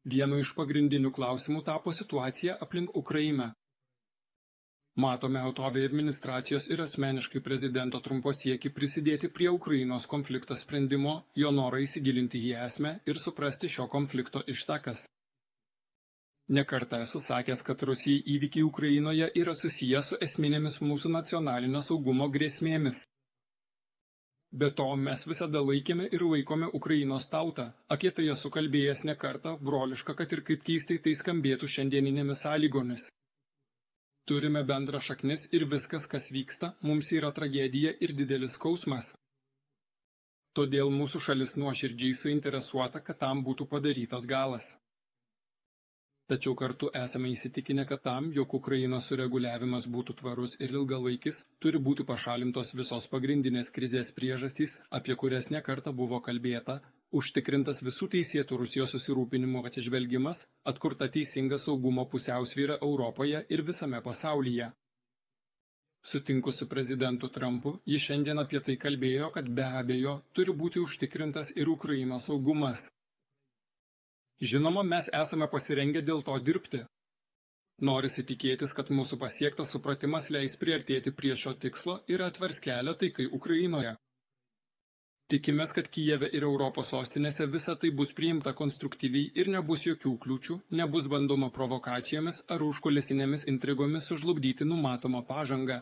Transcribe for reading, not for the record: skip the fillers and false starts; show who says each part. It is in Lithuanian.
Speaker 1: Vienu iš pagrindinių klausimų tapo situacija aplink Ukrainą. Matome Otovė administracijos ir asmeniškai prezidento Trumpo siekį prisidėti prie Ukrainos konflikto sprendimo, jo norą įsigilinti į esmę ir suprasti šio konflikto ištakas. Nekartą esu sakęs, kad Rusijai įvykiai Ukrainoje yra susiję su esminėmis mūsų nacionalinio saugumo grėsmėmis. Be to, mes visada laikėme ir laikome Ukrainos tautą, apie tai esu kalbėjęs nekartą, broliška, kad ir kaip keistai tai skambėtų šiandieninėmis sąlygomis. Turime bendrą šaknis ir viskas, kas vyksta, mums yra tragedija ir didelis skausmas. Todėl mūsų šalis nuoširdžiai suinteresuota, kad tam būtų padarytas galas. Tačiau kartu esame įsitikinę, kad tam, jog Ukrainos sureguliavimas būtų tvarus ir ilgalaikis, turi būti pašalintos visos pagrindinės krizės priežastys, apie kurias nekartą buvo kalbėta, užtikrintas visų teisėtų Rusijos susirūpinimų atsižvelgimas, atkurta teisinga saugumo pusiausvyra Europoje ir visame pasaulyje. Sutinku su prezidentu Trumpu, jis šiandien apie tai kalbėjo, kad be abejo turi būti užtikrintas ir Ukrainos saugumas. Žinoma, mes esame pasirengę dėl to dirbti. Norisi tikėtis, kad mūsų pasiektas supratimas leis priartėti prie šio tikslo ir atvers kelią taikai Ukrainoje. Tikimės, kad Kijeve ir Europos sostinėse visa tai bus priimta konstruktyviai ir nebus jokių kliūčių, nebus bandoma provokacijomis ar užkulisinėmis intrigomis sužlugdyti numatomą pažangą.